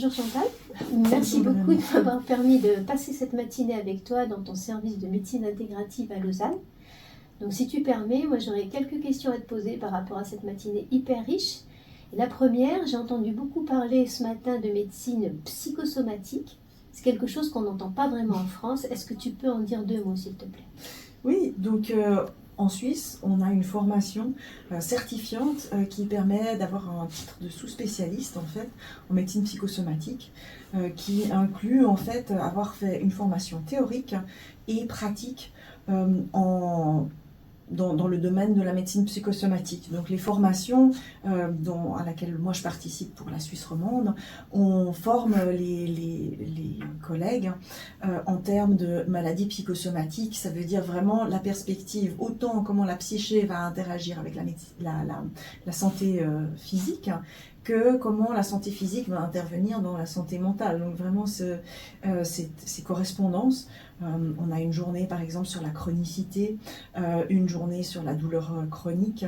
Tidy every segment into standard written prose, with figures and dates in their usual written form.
Bonjour Chantal, merci beaucoup de m'avoir permis de passer cette matinée avec toi dans ton service de médecine intégrative à Lausanne. Donc si tu permets, moi j'aurais quelques questions à te poser par rapport à cette matinée hyper riche. Et la première, j'ai entendu beaucoup parler ce matin de médecine psychosomatique. C'est quelque chose qu'on n'entend pas vraiment en France. Est-ce que tu peux en dire deux mots s'il te plaît? Oui, donc en Suisse, on a une formation certifiante qui permet d'avoir un titre de sous-spécialiste en fait en médecine psychosomatique, qui inclut en fait avoir fait une formation théorique et pratique dans le domaine de la médecine psychosomatique. Donc les formations à laquelle moi je participe pour la Suisse romande, on forme les collègues en termes de maladies psychosomatiques. Ça veut dire vraiment la perspective, autant comment la psyché va interagir avec la santé physique, que comment la santé physique va intervenir dans la santé mentale. Donc vraiment ces correspondances. On a une journée par exemple sur la chronicité, une journée sur la douleur chronique,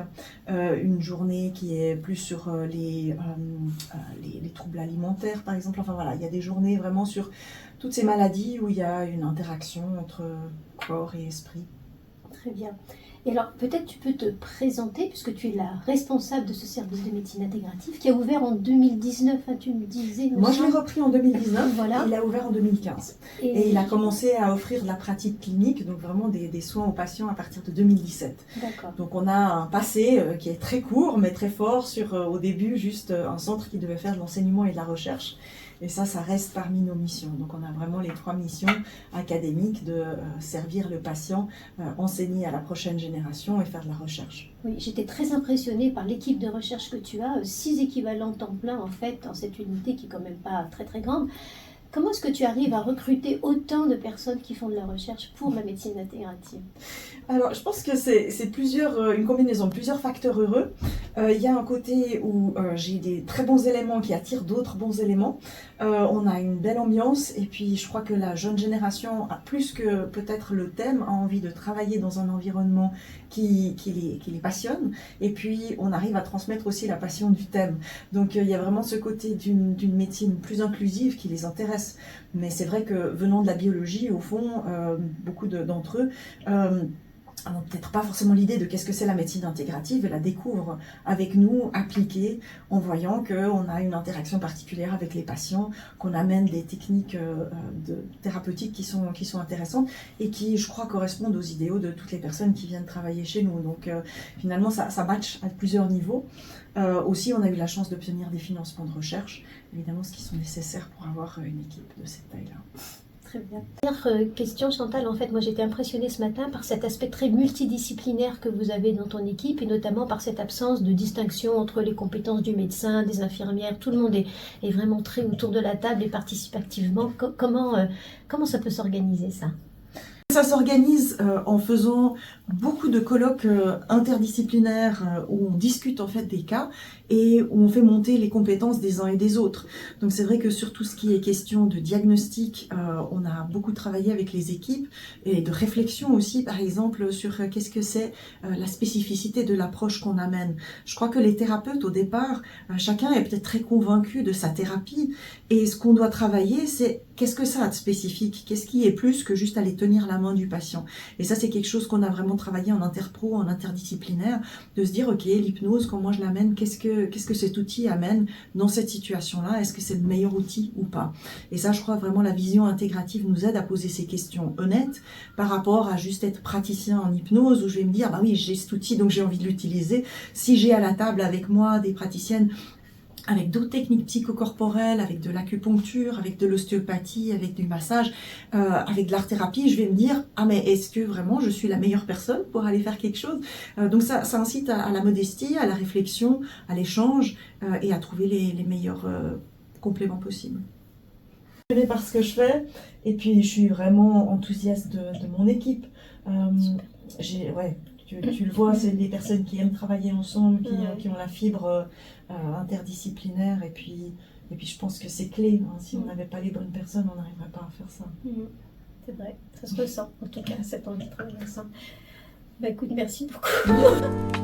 une journée qui est plus sur les troubles alimentaires par exemple. Enfin voilà, il y a des journées vraiment sur toutes ces maladies où il y a une interaction entre corps et esprit. Très bien. Et alors, peut-être tu peux te présenter, puisque tu es la responsable de ce service de médecine intégrative qui a ouvert en 2019, hein, tu me disais. Moi, je l'ai repris en 2019, voilà. Il a ouvert en 2015. Et il a commencé à offrir de la pratique clinique, donc vraiment des soins aux patients à partir de 2017. D'accord. Donc on a un passé qui est très court, mais très fort sur, au début, juste un centre qui devait faire de l'enseignement et de la recherche. Et ça reste parmi nos missions. Donc on a vraiment les 3 missions académiques de servir le patient, enseigner à la prochaine génération et faire de la recherche. Oui, j'étais très impressionnée par l'équipe de recherche que tu as, 6 équivalents temps plein en fait dans cette unité qui est quand même pas très très grande. Comment est-ce que tu arrives à recruter autant de personnes qui font de la recherche pour la médecine intégrative? Alors, je pense que c'est une combinaison de plusieurs facteurs heureux. Il y a un côté où j'ai des très bons éléments qui attirent d'autres bons éléments. On a une belle ambiance et puis je crois que la jeune génération, plus que peut-être le thème, a envie de travailler dans un environnement qui les passionne. Et puis, on arrive à transmettre aussi la passion du thème. Donc, il y a vraiment ce côté d'une médecine plus inclusive qui les intéresse. Mais c'est vrai que venant de la biologie, au fond, beaucoup d'entre eux n'ont peut-être pas forcément l'idée de qu'est-ce que c'est la médecine intégrative et la découvrent avec nous, appliquée, en voyant qu'on a une interaction particulière avec les patients, qu'on amène des techniques thérapeutiques qui sont intéressantes et qui, je crois, correspondent aux idéaux de toutes les personnes qui viennent travailler chez nous. Donc finalement, ça match à plusieurs niveaux. Aussi, on a eu la chance d'obtenir des financements de recherche, évidemment, ce qui sont nécessaires pour avoir une équipe de cette taille-là. Très bien. Dernière question, Chantal. En fait, moi j'étais impressionnée ce matin par cet aspect très multidisciplinaire que vous avez dans ton équipe et notamment par cette absence de distinction entre les compétences du médecin, des infirmières. Tout le monde est vraiment très autour de la table et participe activement. Comment ça peut s'organiser ça? Ça s'organise en faisant beaucoup de colloques interdisciplinaires où on discute en fait des cas et où on fait monter les compétences des uns et des autres. Donc c'est vrai que sur tout ce qui est question de diagnostic, on a beaucoup travaillé avec les équipes et de réflexion aussi, par exemple, sur qu'est-ce que c'est la spécificité de l'approche qu'on amène. Je crois que les thérapeutes, au départ, chacun est peut-être très convaincu de sa thérapie et ce qu'on doit travailler, c'est qu'est-ce que ça a de spécifique, qu'est-ce qui est plus que juste aller tenir la main du patient. Et ça, c'est quelque chose qu'on a vraiment travaillé en interpro, en interdisciplinaire, de se dire, ok, l'hypnose, comment je l'amène, qu'est-ce que cet outil amène dans cette situation-là, est-ce que c'est le meilleur outil ou pas? Et ça, je crois vraiment la vision intégrative nous aide à poser ces questions honnêtes par rapport à juste être praticien en hypnose, où je vais me dire, bah oui, j'ai cet outil, donc j'ai envie de l'utiliser. Si j'ai à la table avec moi des praticiennes avec d'autres techniques psychocorporelles, avec de l'acupuncture, avec de l'ostéopathie, avec du massage, avec de l'art-thérapie, je vais me dire « Ah mais est-ce que vraiment je suis la meilleure personne pour aller faire quelque chose ?» Donc ça incite à la modestie, à la réflexion, à l'échange et à trouver les meilleurs compléments possibles. Je fais par ce que je fais et puis je suis vraiment enthousiaste de mon équipe. Tu le vois, c'est des personnes qui aiment travailler ensemble, qui ont la fibre interdisciplinaire et puis je pense que c'est clé. Hein. Si on n'avait pas les bonnes personnes, on n'arriverait pas à faire ça. C'est vrai, ça se ressent en tout cas, cette envie de travailler ensemble. Bah écoute, merci beaucoup.